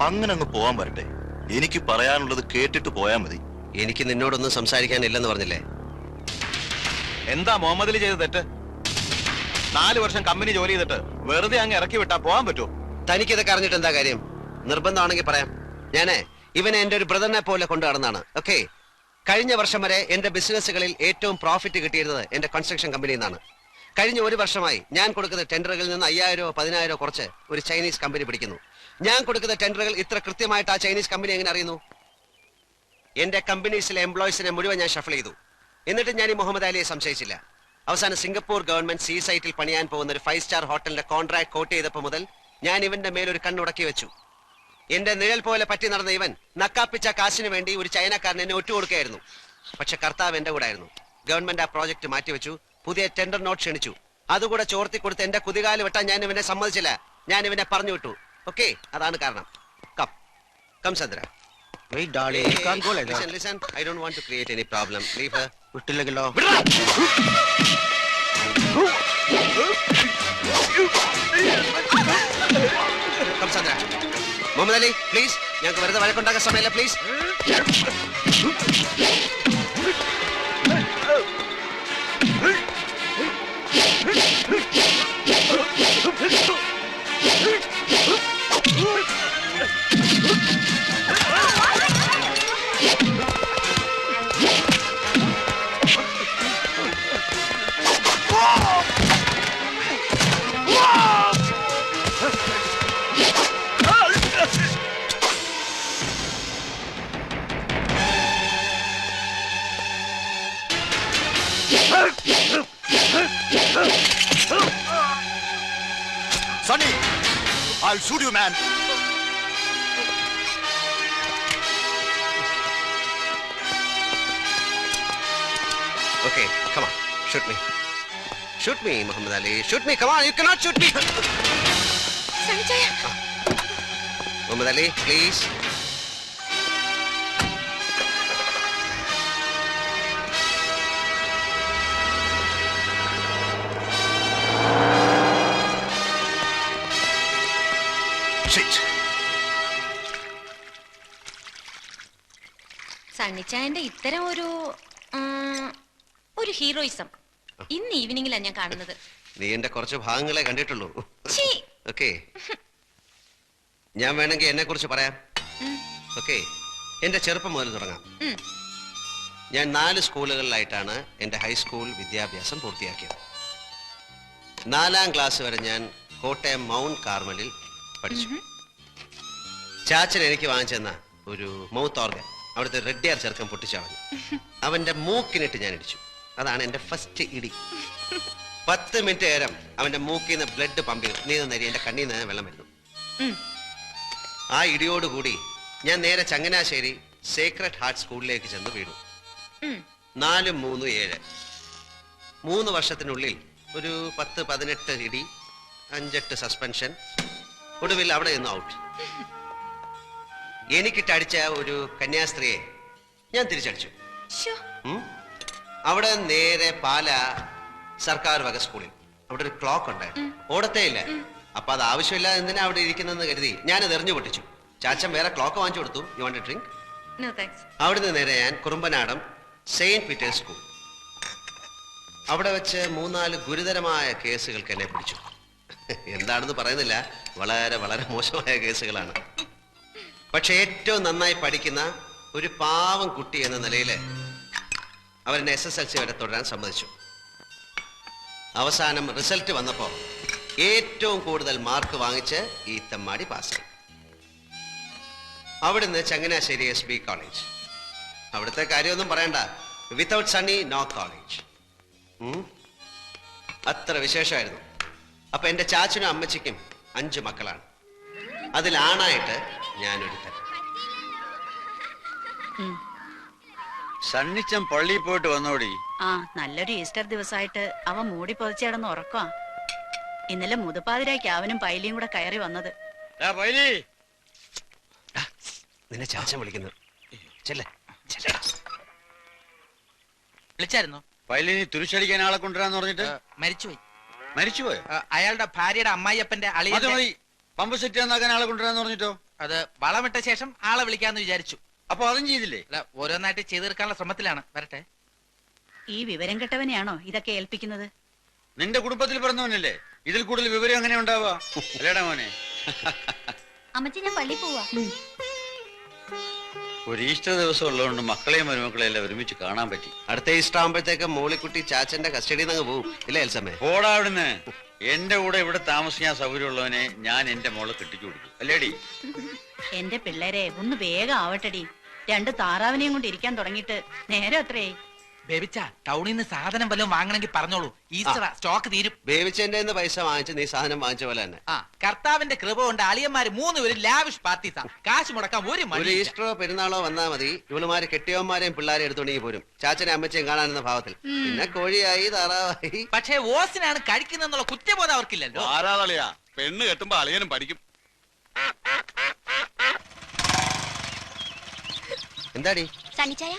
അങ്ങനെ അങ്ങ് പോവാൻ വരട്ടെ. എനിക്ക് പറയാനുള്ളത് കേട്ടിട്ട് പോയാൽ മതി. എനിക്ക് നിന്നോടൊന്നും സംസാരിക്കാനില്ലെന്ന് പറഞ്ഞില്ലേ? എന്താ മുഹമ്മദ് അലി ചെയ്ത തെറ്റ്? 4 വർഷം കമ്പനി ജോലി ചെയ്തിട്ട് വെറുതെ അങ്ങ് ഇറക്കി വിട്ടാ പോവാൻ പറ്റുമോ? തനിക്കിതൊക്കെ അറിഞ്ഞിട്ട് എന്താ കാര്യം? നിർബന്ധമാണെങ്കിൽ പറയാം. ഞാനേ ഇവനെ എന്റെ ഒരു ബ്രദറിനെ പോലെ കൊണ്ടു നടന്നാണ്. ഓക്കെ, കഴിഞ്ഞ വർഷം വരെ എന്റെ ബിസിനസ്സുകളിൽ ഏറ്റവും പ്രോഫിറ്റ് കിട്ടിയിരുന്നത് എന്റെ കൺസ്ട്രക്ഷൻ കമ്പനിയിൽ നിന്നാണ്. കഴിഞ്ഞ 1 വർഷമായി ഞാൻ കൊടുക്കുന്ന ടെൻഡറുകളിൽ നിന്ന് 5000 10,000 കുറച്ച് ഒരു ചൈനീസ് കമ്പനി പിടിക്കുന്നു. ഞാൻ കൊടുക്കുന്ന ടെൻഡറുകൾ ഇത്ര കൃത്യമായിട്ട് ആ ചൈനീസ് കമ്പനി എങ്ങനെ അറിയുന്നു? എന്റെ കമ്പനീസിലെ എംപ്ലോയീസിനെ മുഴുവൻ ഞാൻ ഷഫിൾ ചെയ്തു. എന്നിട്ട് ഞാൻ ഈ മുഹമ്മദ് അലിയെ സംശയിച്ചില്ല. അവസാനം സിംഗപ്പൂർ ഗവൺമെന്റ് സീ സൈറ്റിൽ പണിയാൻ പോകുന്ന ഒരു 5 സ്റ്റാർ ഹോട്ടലിന്റെ കോൺട്രാക്ട് കോട്ട് ചെയ്തപ്പോൾ മുതൽ ഞാൻ ഇവന്റെ മേലൊരു കണ്ണുടക്കി വെച്ചു. എന്റെ നിഴൽ പോലെ പറ്റി നടന്ന ഇവൻ നക്കാപ്പിച്ച കാശിന് വേണ്ടി ഒരു ചൈനക്കാരൻ എന്നെ ഒറ്റുകൊടുക്കുകയായിരുന്നു. പക്ഷെ കർത്താവ് എന്റെ കൂടെ ആയിരുന്നു. ഗവൺമെന്റ് ആ പ്രോജക്ട് മാറ്റിവെച്ചു. പുതിയ ടെൻഡർ നോട്ട് ക്ഷണിച്ചു. അതുകൂടെ ചോർത്തി കൊടുത്ത് എന്റെ കുതികാല് വെട്ടാൻ ഞാൻ ഇവനെ സമ്മതിച്ചില്ല. ഞാൻ ഇവനെ പറഞ്ഞു വിട്ടു. ഓക്കെ, അതാണ് കാരണം. Come Chandra. Wait, darling, you can't go like that. Listen, I don't want to create any problem. Leave her. വിട്ടില്ലെങ്കിലോ? Come, Sandra. Muhammad Ali, please. ഞങ്ങൾക്ക് വെറുതെ വഴക്കുണ്ടാക്കാൻ സമയമില്ല, please. Sonny, I'll shoot you, man. Okay, come on. Shoot me. Shoot me, Muhammad Ali. Shoot me. Come on, you cannot shoot me. Muhammad Ali, please. സണ്ണിച്ചായന്റെ ഇത്തരം ഒരു heroism ഇന്ന് ഈവനിങ്ങിലാണ് ഞാൻ കാണുന്നത്. നീ എന്റെ കുറച്ച് ഭാഗങ്ങളെ കണ്ടിട്ടുള്ളൂ. ഓക്കെ, ഞാൻ വേണമെങ്കിൽ എന്നെ കുറിച്ച് പറയാം. ഓക്കെ, എന്റെ ചെറുപ്പം മുതൽ തുടങ്ങാം. ഞാൻ 4 സ്കൂളുകളിലായിട്ടാണ് എന്റെ ഹൈസ്കൂൾ വിദ്യാഭ്യാസം പൂർത്തിയാക്കിയത്. 4ാം ക്ലാസ് വരെ ഞാൻ കോട്ടയം മൗണ്ട് കാർമലിൽ പഠിച്ചു. ചാച്ചൻ എനിക്ക് വാങ്ങിച്ചെന്ന ഒരു മൗത്ത് ഓർഗൻ അവിടുത്തെ റെഡ്ഡിയാർ ചെറുക്കൻ പൊട്ടിച്ചളഞ്ഞു. അവന്റെ മൂക്കിനിട്ട് ഞാൻ ഇടിച്ചു. അതാണ് എന്റെ ഫസ്റ്റ് ഇടി. 10 മിനിറ്റ് നേരം അവന്റെ മൂക്കിൽ നിന്ന് ബ്ലഡ് പമ്പ് ചെയ്തു. നീ നരി എന്റെ കണ്ണിൽ നിന്ന് വെള്ളം വരുന്നു. ആ ഇടിയോടുകൂടി ഞാൻ നേരെ ചങ്ങനാശ്ശേരി സേക്രഡ് ഹാർട്ട് സ്കൂളിലേക്ക് ചെന്ന് വീണു. 4 3 7 3 വർഷത്തിനുള്ളിൽ ഒരു 10-18 ഇടി, 5-8 സസ്പെൻഷൻ. ഒടുവിൽ അവിടെ നിന്ന് ഔട്ട്. എനിക്കിട്ടടിച്ച ഒരു കന്യാസ്ത്രീയെ ഞാൻ തിരിച്ചടിച്ചു. അവിടെ നേരെ പാല സർക്കാർ വക സ്കൂളിൽ അവിടെ ഒരു ക്ലോക്ക് ഉണ്ടായിരുന്നു. ഓടത്തേ ഇല്ല. അപ്പൊ അത് ആവശ്യമില്ല എന്തിനാ അവിടെ ഇരിക്കുന്നെന്ന് കരുതി ഞാനത് എറിഞ്ഞു പൊട്ടിച്ചു. ചാച്ചൻ വേറെ ക്ലോക്ക് വാങ്ങിച്ചു കൊടുത്തു. You want A drink? അവിടുന്ന് നേരെ ഞാൻ കുറുമ്പനാടം സെയിന്റ് പീറ്റേഴ്സ് സ്കൂൾ. അവിടെ വെച്ച് 3-4 ഗുരുതരമായ കേസുകൾക്ക് എന്നെ പിടിച്ചു. എന്താണെന്ന് പറയുന്നില്ല, വളരെ വളരെ മോശമായ കേസുകളാണ്. പക്ഷെ ഏറ്റവും നന്നായി പഠിക്കുന്ന ഒരു പാവം കുട്ടി എന്ന നിലയിൽ അവരെന്നെ SSLC വരെ തുടരാൻ സമ്മതിച്ചു. അവസാനം റിസൾട്ട് വന്നപ്പോൾ ഏറ്റവും കൂടുതൽ മാർക്ക് വാങ്ങിച്ച് ഈ തെമ്മാടി പാസ്സായി. അവിടുന്ന് ചങ്ങനാശ്ശേരി SB കോളേജ്. അവിടുത്തെ കാര്യമൊന്നും പറയണ്ട. Without Sunny no college. അത്ര വിശേഷമായിരുന്നു. അപ്പൊ എന്റെ ചാച്ചനും അമ്മച്ചിക്കും 5 മക്കളാണ്. അതിലാണായിട്ട് ഞാനൊരു തരം. സണ്ണിച്ചൻ പള്ളിയിൽ പോയിട്ട് വന്നോടി? ആ, നല്ലൊരു ഈസ്റ്റർ ദിവസമായിട്ട് അവൻ മൂടി പൊതിച്ചിടന്ന് ഉറക്കമാ. ഇന്നലെ മുതുപ്പാതിരായ്ക്ക് അവനും പൈലിയും കൂടെ കയറി വന്നത്. നിന്നെ ചാച്ചൻ വിളിക്കുന്നു. വിളിച്ചായിരുന്നു. പൈലിനി തുരിശടിക്കാൻ ആളെ കൊണ്ടുവരാന്ന് പറഞ്ഞിട്ട് മരിച്ചുപോയി. മരിച്ചുപോയോ? അയാളുടെ ഭാര്യയുടെ അമ്മായിയപ്പന്റെ അളിയൻ പമ്പ് സെറ്റ് നന്നാക്കാൻ ആളെ കൊണ്ടുവരാന്ന് പറഞ്ഞിട്ടോ? അത് വളമിട്ട ശേഷം ആളെ വിളിക്കാന്ന് വിചാരിച്ചു. അപ്പൊ അതും ചെയ്തില്ലേ? അല്ല, ഓരോന്നായിട്ട് ചെയ്തു തീർക്കാനുള്ള ശ്രമത്തിലാണ്. വരട്ടെ. ഈ വിവരം കെട്ടവനെയാണോ ഇതൊക്കെ ഏൽപ്പിക്കുന്നത്? നിന്റെ കുടുംബത്തിൽ പിറന്നവനല്ലേ, ഇതിൽ കൂടുതൽ വിവരം എങ്ങനെ ഉണ്ടാവുക? അല്ലേടാ മോനെ? അമ്മച്ചി ഞാൻ പള്ളി പോവാ. ഒരു ഈസ്റ്റർ ദിവസം ഉള്ളതുകൊണ്ട് മക്കളെയും മരുമക്കളെയും എല്ലാം ഒരുമിച്ച് കാണാൻ പറ്റി. അടുത്ത ഈസ്റ്റർ ആകുമ്പോഴത്തേക്ക് മോളിക്കുട്ടി ചാച്ചന്റെ കസ്റ്റഡിയിൽ നിന്ന് പോവും ഇല്ലേ എൽസമ്മേ? പോടാ അവിടുന്ന്. എന്റെ കൂടെ ഇവിടെ താമസിക്കാൻ സൗകര്യമുള്ളവനെ ഞാൻ എന്റെ മോളെ കെട്ടിച്ചു കൊടുക്കും അല്ലേടി? എന്റെ പിള്ളേരെ ഒന്ന് വേഗം ആവട്ടടി. 2 താറാവിനെയും കൊണ്ട് ഇരിക്കാൻ തുടങ്ങിയിട്ട് നേരെ അത്രയായി. ബേബിച്ച, ടൗണിൽ നിന്ന് സാധനം വല്ലതും വാങ്ങണമെങ്കിൽ പറഞ്ഞോളൂ. ഈസ്റ്റർ സ്റ്റോക്ക് തീരും. ബേബിച്ചെന്റെ പൈസ വാങ്ങിച്ച് നീ സാധനം വാങ്ങിച്ച പോലെ തന്നെ. ആ, കർത്താവിന്റെ കൃപ കൊണ്ട് അളിയന്മാര് 3 പേരും ലാവിഷ് പാർട്ടീസാ. കാശ് മുടക്കാൻ ഒരു ഒരു മണി. ഈസ്റ്ററോ പെരുന്നാളോ വന്നാ മതി, ഇവളുമാര് കെട്ടിയവന്മാരെയും പിള്ളേരെ എടുത്തോണ്ടെങ്കിൽ പോരും ചാച്ചനെ അമ്മച്ചയും കാണാനെന്ന ഭാവത്തിൽ. പിന്നെ കോഴിയായി താറാവായി. പക്ഷേ ഓസിനാണ് കഴിക്കുന്നെന്നുള്ള കുറ്റബോധം അവർക്കില്ലല്ലോ. ആരാതളിയാ പെണ്ണ് കെട്ടുമ്പോ അളിയനും പഠിക്കും. എന്താടി സണ്ണിച്ചായ,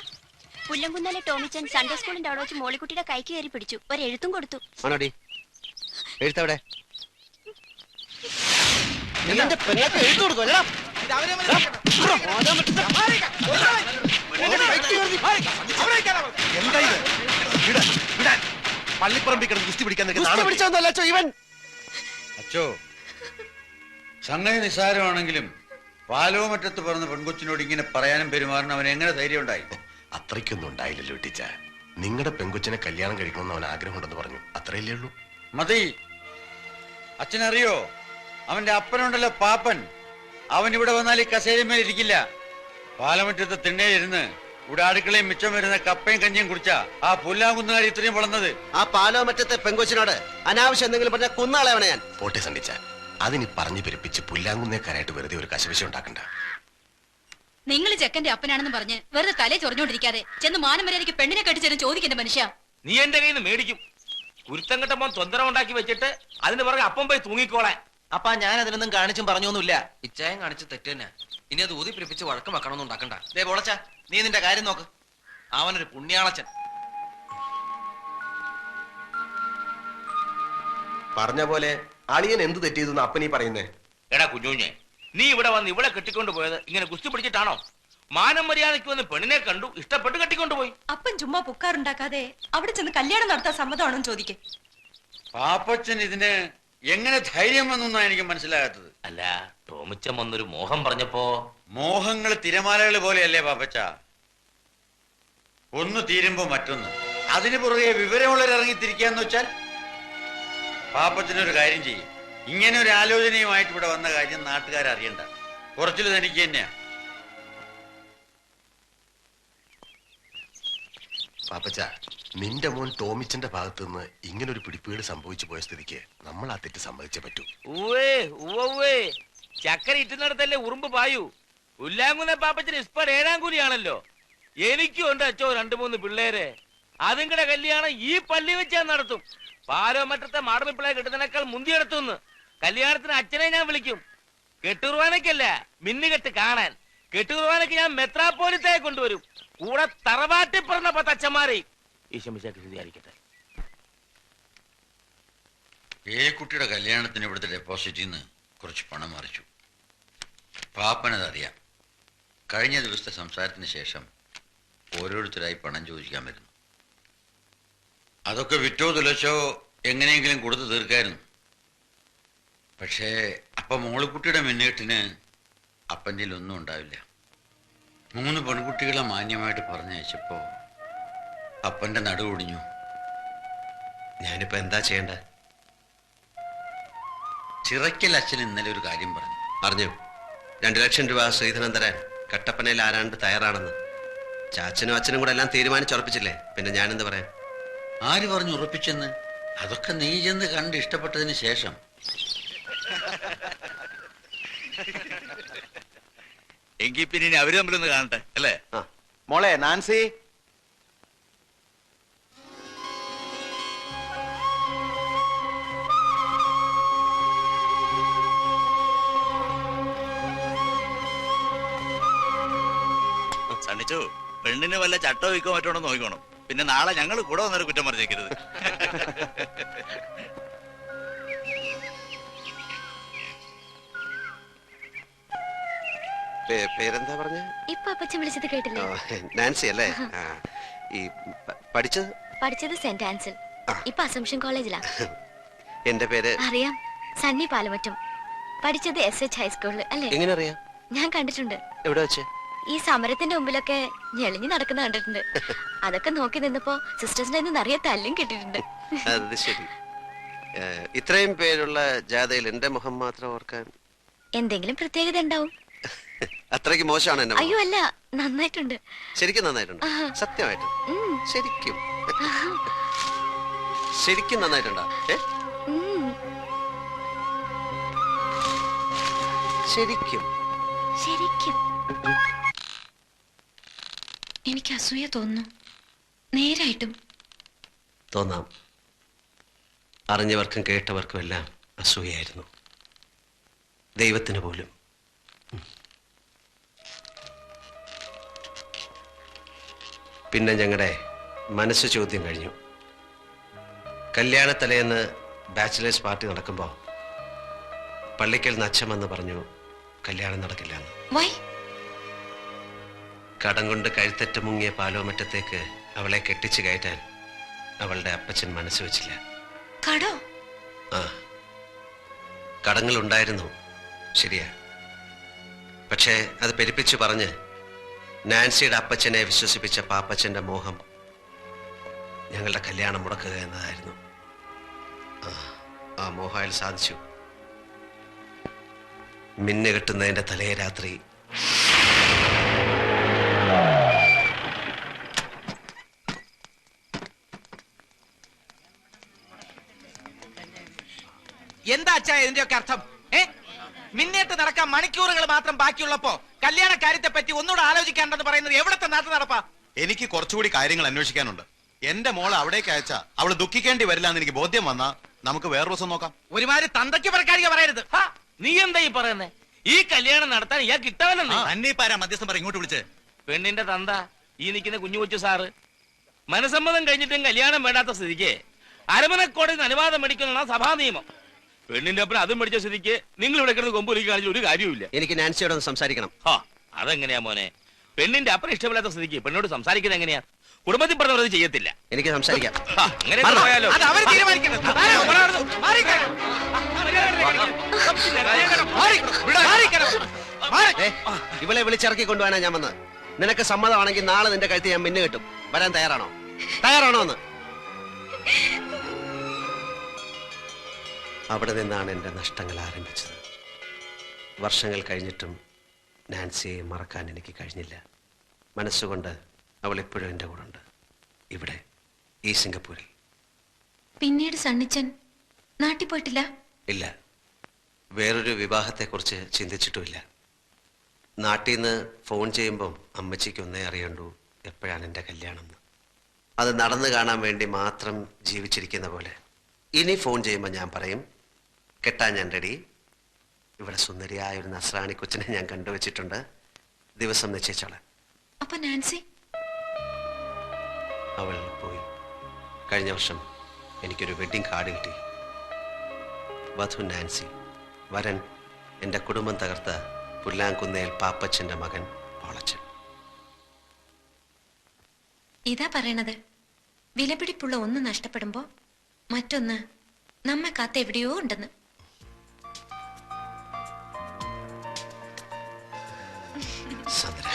പുല്ലംകുന്നലെ ടോമിച്ചൻ സൺഡേ സ്കൂളിന്റെ അവിടെ വെച്ച് മോളിക്കുട്ടിയുടെ കൈക്ക് കയറി പിടിച്ചു. ഒരു എഴുത്തും കൊടുത്തു. ആണോടി? എഴുത്തവിടെ? ഇത് അവരെ പള്ളിപ്പറമ്പിൽ കിടന്ന് ഗുസ്തി പിടിക്കാൻ അച്ചോ, സംഗതി നിസ്സാരമാണെങ്കിലും പാലോമറ്റത്ത് പറഞ്ഞ പെൺകൊച്ചിനോട് ഇങ്ങനെ പറയാനും പെരുമാറാനും അവൻ എങ്ങനെ ധൈര്യം ഉണ്ടായി? അത്രയ്ക്കൊന്നും ഉണ്ടായില്ലല്ലോ ടീച്ച. നിങ്ങളുടെ പെങ്കൊച്ചിനെ കല്യാണം കഴിക്കണമെന്ന് അവൻ ആഗ്രഹമുണ്ടെന്ന് പറഞ്ഞു, അത്രയല്ലേ ഉള്ളൂ. മതി. അച്ഛനറിയോ, അവന്റെ അപ്പനുണ്ടല്ലോ പാപ്പൻ, അവൻ ഇവിടെ വന്നാൽ ഈ കസേരമേൽ ഇരിക്കില്ല. പാലമറ്റത്ത് തിണ്ണയിലിരുന്ന് ഇവിടെ അടുക്കളയും മിച്ചം വരുന്ന കപ്പയും കഞ്ഞിയും കുടിച്ചാ ആ പുല്ലാങ്കുന്നുകാരി ഇത്രയും വളർന്നത്. ആ പാലോമറ്റത്തെ പെങ്കൊച്ചിനോട് അനാവശ്യം എന്തെങ്കിലും പറഞ്ഞാൽ കുന്നാളെവനെ ഞാൻ. പോട്ടെ സണ്ടിച്ച, അതിനി പറഞ്ഞു പെരുപ്പിച്ച് പുല്ലാങ്കുന്നേക്കാരായിട്ട് വെറുതെ ഒരു കശവിശം ഉണ്ടാക്കണ്ട. നിങ്ങൾ ചെക്കന്റെ അപ്പനാണെന്ന് പറഞ്ഞ് വെറുതെ തലേ ചൊറിഞ്ഞോണ്ടിരിക്കാതെ ചെന്ന് മാനമര്യാദയ്ക്ക് പെണ്ണിനെ കെട്ടിച്ചേരും ചോദിക്കേണ്ട മനുഷ്യ. നീ എന്റെ കയ്യിൽ നിന്ന് മേടിക്കും. കുരുത്തം കെട്ടപ്പോ തൊന്തരം ഉണ്ടാക്കി വെച്ചിട്ട് അതിന് പുറകെ അപ്പം പോയി തൂങ്ങിക്കോളാൻ. അപ്പാ, ഞാൻ അതിനൊന്നും കാണിച്ചും പറഞ്ഞൊന്നുമില്ല. ഇച്ചായം കാണിച്ച് തെറ്റ് തന്നെ. ഇനി അത് ഊതി പിടിപ്പിച്ച് വഴക്കം വെക്കണമെന്ന് ഉണ്ടാക്കണ്ട. ദേ ബോളച്ച, നീ നിന്റെ കാര്യം നോക്ക്. അവനൊരു പുണ്യാളച്ചൻ. പറഞ്ഞ പോലെ അളിയൻ എന്ത് തെറ്റിയതെന്ന് അപ്പനീ പറയുന്നേ? എടാ കുഞ്ഞുഞ്ഞെ, നീ ഇവിടെ വന്ന് ഇവിടെ കെട്ടിക്കൊണ്ട് പോയത് ഇങ്ങനെ കുസ്തി പിടിച്ചിട്ടാണോ? മാനം മര്യാദയ്ക്ക് വന്ന് പെണ്ണിനെ കണ്ടു, ഇഷ്ടപ്പെട്ട് കെട്ടിക്കൊണ്ടുപോയി. അപ്പൻ ചുമ്മാ പുക്കാറുണ്ടാക്കാതെ അവിടെ ചെന്ന് കല്യാണം നടത്താൻ സമ്മതമാണോ ചോദിക്കേ. പാപ്പച്ചൻ ഇതിന് എങ്ങനെ ധൈര്യം വന്നൊന്നാ എനിക്ക് മനസ്സിലാകാത്തത്. അല്ല, ടോമിച്ചൻ വന്നൊരു മോഹം പറഞ്ഞപ്പോ. മോഹങ്ങൾ തിരമാലകൾ പോലെയല്ലേ പാപ്പച്ച? ഒന്ന് തീരുമ്പോ മറ്റൊന്ന്. അതിന് പുറകെ വിവരമുള്ളവർ ഇറങ്ങിത്തിരിക്കാന്ന് വെച്ചാൽ പാപ്പച്ചനൊരു കാര്യം ചെയ്യും. ഇങ്ങനെ ഒരു ആലോചനയുമായിട്ട് ഇവിടെ വന്ന കാര്യം നാട്ടുകാരറിയണ്ട. കുറച്ചിൽ തനിക്ക് തന്നെയാ. പാപ്പച്ച, നിന്റെ മോൻ ടോമിച്ചന്റെ ഭാഗത്ത് നിന്ന് ഇങ്ങനൊരു പിടിപ്പീട് സംഭവിച്ചു പോയ സ്ഥിതിക്ക് നമ്മൾ ആ തെറ്റ് സമ്മതിച്ചേ പറ്റൂ. ചക്കര ഇറ്റുന്നിടത്തല്ലേ ഉറുമ്പ് പായൂ. പുല്ലാങ്കുന്ന പാപ്പച്ചന് ഇസ്പാട് 7-ാം കൂലിയാണല്ലോ. എനിക്കും ഉണ്ട് അച്ചോ 2-3 പിള്ളേരെ. അതുങ്ങളുടെ കല്യാണം ഈ പള്ളി വെച്ച് ഞാൻ നടത്തും. പാലോമറ്റത്തെ മാടമ്പിപ്പിള്ളയെ കെട്ടുന്നതിനേക്കാൾ മുന്തിയെടുത്തുനിന്ന് കല്യാണത്തിന് അച്ഛനെ ഞാൻ വിളിക്കും. കെട്ടുകുർബാനയ്ക്കല്ല, മിന്നുകെട്ട് കാണാൻ. കെട്ടുകുർബാനയ്ക്ക് ഞാൻ മെത്രാപ്പോലിത്തയെ കൊണ്ടുവരും. കൂടെ തറവാട്ടി പറഞ്ഞ 10 അച്ഛന്മാരെ. ഈശോമിശിഹായ്ക്ക് സ്തുതിയായിരിക്കട്ടെ. ഏക്കുട്ടിയുടെ കല്യാണത്തിന് ഇവിടുത്തെ ഡെപ്പോസിറ്റിൽ നിന്ന് കുറച്ച് പണം മറിച്ചു. പാപ്പനതറിയാം. കഴിഞ്ഞ ദിവസത്തെ സംസാരത്തിന് ശേഷം ഓരോരുത്തരായി പണം ചോദിക്കാൻ വരുന്നു. അതൊക്കെ വിറ്റോ തുലച്ചോ എങ്ങനെയെങ്കിലും കൊടുത്തു തീർക്കായിരുന്നു. പക്ഷേ അപ്പം മോളിക്കുട്ടിയുടെ മിന്നേട്ടിന് അപ്പൻ്റെ ഒന്നും ഉണ്ടാവില്ല. 3 പെൺകുട്ടികളെ മാന്യമായിട്ട് പറഞ്ഞയച്ചപ്പോ അപ്പൻ്റെ നടുവൊടിഞ്ഞു. ഞാനിപ്പോ എന്താ ചെയ്യണ്ടേ? ചിറയ്ക്കൽ അച്ഛൻ ഇന്നലെ ഒരു കാര്യം പറഞ്ഞു. അറിഞ്ഞു, 2 ലക്ഷം രൂപ ശ്രീധരൻ തരാൻ കട്ടപ്പനയിൽ ആരാണ്ട് തയ്യാറാണെന്ന്. ചാച്ചനും അച്ഛനും കൂടെ എല്ലാം തീരുമാനിച്ചുറപ്പിച്ചില്ലേ, പിന്നെ ഞാനെന്ത് പറയാം? ആര് പറഞ്ഞു ഉറപ്പിച്ചെന്ന്? അതൊക്കെ നീ ചെന്ന് കണ്ട് ഇഷ്ടപ്പെട്ടതിന് ശേഷം. എങ്കിൽ പിന്നെ അവര് തമ്മിലൊന്ന് കാണട്ടെ അല്ലേ? മോളെ നാൻസി, സണ്ണിച്ചു, പെണ്ണിന് വല്ല ചട്ടോ വിൽക്കോ മറ്റോണോ നോക്കിക്കോണം. പിന്നെ നാളെ ഞങ്ങൾ കൂടെ വന്നൊരു കുറ്റം പറഞ്ഞേക്കരുത്. പേരെന്താ പറഞ്ഞ? ഇപ്പൊ അപ്പച്ചൻ വിളിച്ചത് കേട്ടില്ലേ? നാൻസി അല്ലേ? ഈ പഠിച്ചത് പഠിച്ചത് സെന്റ് ആൻസൽ. ഇപ്പൊ അസംഷൻ കോളേജിലാ. എന്റെ പേര് അറിയാം, സണ്ണി പാലമറ്റം. പഠിച്ചത് SH ഹൈസ്കൂളിൽ അല്ലേ? എങ്ങനെ അറിയാം? ഞാൻ കണ്ടിട്ടുണ്ട്. എവിടെ വെച്ച്? ഈ സമരത്തിന്റെ മുമ്പിലൊക്കെ ഞെളിഞ്ഞു നടക്കുന്ന കണ്ടിട്ടുണ്ട്. അതൊക്കെ നോക്കി നിന്നപ്പോ സിസ്റ്റേഴ്സിന്റെ നിറയെ തല്ലും കിട്ടിയിട്ടുണ്ട്. അത് ശരി. ഇത്രയും പേരുള്ള ജാഥയിൽ എന്റെ മുഖം മാത്രം ഓർക്കാൻ എന്തെങ്കിലും പ്രത്യേകത ഉണ്ടാവും. അത്രയ്ക്ക് മോശമാണ് എന്നെ? അയ്യോ അല്ല, നന്നായിട്ടുണ്ട്. ശരിക്കും നന്നായിട്ടുണ്ട്. സത്യമായിട്ട് ശരിക്കും ശരിക്കും നന്നായിട്ടുണ്ടോ? ശരിക്കും ശരിക്കും എനിക്ക് അസൂയ തോന്നുന്നു. നേരായിട്ടും തോന്നാം. അറിഞ്ഞവർക്കും കേട്ടവർക്കും എല്ലാം അസൂയായിരുന്നു, ദൈവത്തിന് പോലും. പിന്നെ ഞങ്ങളുടെ മനസ്സ് ചോദ്യം കഴിഞ്ഞു. കല്യാണത്തലേന്ന് ബാച്ചിലേഴ്സ് പാർട്ടി നടക്കുമ്പോൾ പള്ളിക്കൽ അച്ഛൻ വന്ന് പറഞ്ഞു കല്യാണം നടക്കില്ലെന്ന്. കടം കൊണ്ട് കഴുത്തറ്റ് മുങ്ങിയ പാലോമറ്റത്തേക്ക് അവളെ കെട്ടിച്ചു കയറ്റാൻ അവളുടെ അപ്പച്ചൻ മനസ്സ് വെച്ചില്ല. ആ, കടങ്ങളുണ്ടായിരുന്നു, ശരിയാ. പക്ഷേ അത് പെരുപ്പിച്ചു പറഞ്ഞ് നാൻസിയുടെ അപ്പച്ചനെ വിശ്വസിപ്പിച്ച പാപ്പച്ചന്റെ മോഹം ഞങ്ങളുടെ കല്യാണം മുടക്കുക എന്നതായിരുന്നു. ആ മോഹം അയാൾ സാധിച്ചു. മിന്നു കെട്ടുന്നതിന്റെ തലേ രാത്രി എന്താ അച്ഛാ ഇതിന്റെയൊക്കെ അർത്ഥം? മിന്നേറ്റ് നടക്കാൻ മണിക്കൂറുകൾ മാത്രം ബാക്കിയുള്ളപ്പോ കല്യാണ കാര്യത്തെ പറ്റി ഒന്നുകൂടെ ആലോചിക്കാണ്ടെന്ന് പറയുന്നത് എവിടത്തെ നാട്ടു നടപ്പാ? എനിക്ക് കുറച്ചുകൂടി കാര്യങ്ങൾ അന്വേഷിക്കാനുണ്ട്. എന്റെ മോളെ അവിടേക്ക് അയച്ചാ അവള് ദുഃഖിക്കേണ്ടി വരില്ല എന്ന് എനിക്ക് ബോധ്യം വന്നാ നമുക്ക് വേറെ ദിവസം നോക്കാം. ഒരുമാതിരി തന്തയ്ക്ക് പറക്കാരിക പറയരുത്. നീ എന്താ ഈ പറയുന്നേ? ഈ കല്യാണം നടത്താൻ ഇയാൾ കിട്ടാവല്ലെന്നേ. അന്നീപ്പാരാ മധ്യസ്ഥം പറ ഇങ്ങോട്ട് വിളിച്ച്? പെണ്ണിന്റെ തന്ത ഈ നിൽക്കുന്ന കുഞ്ഞു കൊച്ചു സാറ്. മനസമ്മതം കഴിഞ്ഞിട്ടും കല്യാണം വേണ്ടാത്ത സ്ഥിതിക്ക് അരമനക്കോടതിന് അനുവാദം മേടിക്കുന്ന സഭാ നിയമം. പെണ്ണിന്റെ അപ്പുറം അതും മേടിച്ച സ്ഥിതിക്ക് നിങ്ങൾ ഇവിടെ കിടന്ന് കൊമ്പൊലിക്ക് കാണിച്ച ഒരു കാര്യവുമില്ല. എനിക്ക് നാൻസിയോട് ഒന്ന് സംസാരിക്കണം. അതെങ്ങനെയാ മോനെ? പെണ്ണിന്റെ അപ്പുറം ഇഷ്ടമില്ലാത്ത സ്ഥിതിക്ക് പെണ്ണോട് സംസാരിക്കുന്നത് എങ്ങനെയാ? കുടുംബത്തിൽ പറഞ്ഞത് ചെയ്യത്തില്ല. എനിക്ക് സംസാരിക്കാം. അങ്ങനെ പോയാലോ? ഇവളെ വിളിച്ചിറക്കി കൊണ്ടുപോകാനാ ഞാൻ വന്നത്. നിനക്ക് സമ്മതമാണെങ്കിൽ നാളെ നിന്റെ കഴുത്ത് ഞാൻ മിന്നു കെട്ടും. വരാൻ തയ്യാറാണോ? തയ്യാറാണോ എന്ന്? അവിടെ നിന്നാണ് എൻ്റെ നഷ്ടങ്ങൾ ആരംഭിച്ചത്. വർഷങ്ങൾ കഴിഞ്ഞിട്ടും നാൻസിയെ മറക്കാൻ എനിക്ക് കഴിഞ്ഞില്ല. മനസ്സുകൊണ്ട് അവൾ എപ്പോഴും എൻ്റെ കൂടെ ഉണ്ട്, ഇവിടെ ഈ സിംഗപ്പൂരിൽ. പിന്നീട് സണ്ണിച്ചൻ നാട്ടിൽ പോയിട്ടില്ല? ഇല്ല, വേറൊരു വിവാഹത്തെക്കുറിച്ച് ചിന്തിച്ചിട്ടുമില്ല. നാട്ടിൽ നിന്ന് ഫോൺ ചെയ്യുമ്പം അമ്മച്ചിക്ക് ഒന്നേ അറിയണ്ടു എപ്പോഴാണ് എൻ്റെ കല്യാണം. അത് നടന്നു കാണാൻ വേണ്ടി മാത്രം ജീവിച്ചിരിക്കുന്ന പോലെ. ഇനി ഫോൺ ചെയ്യുമ്പോൾ ഞാൻ പറയും കെട്ടാൻ ഞാൻ റെഡി. ഇവിടെ സുന്ദരിയായ ഒരു നസ്രാണി കൊച്ചിനെ ഞാൻ കണ്ടുവച്ചിട്ടുണ്ട്, ദിവസം നിശ്ചയിച്ചോളാം. അപ്പൊ നാൻസി? അവൾ പോയി. കഴിഞ്ഞ വർഷം എനിക്കൊരു വെഡിങ് കാർഡ് കിട്ടി. വധു നാൻസി, വരൻ എൻ്റെ കുടുംബം തകർത്ത പുല്ലാങ്കുന്നേൽ പാപ്പച്ചൻ്റെ മകൻ പോളച്ചൻ. ഇതാ പറയണത്, വിലപിടിപ്പുള്ള ഒന്ന് നഷ്ടപ്പെടുമ്പോ മറ്റൊന്ന് നമ്മെ കാത്ത് എവിടെയോ ഉണ്ടെന്ന്. സന്ദ്ര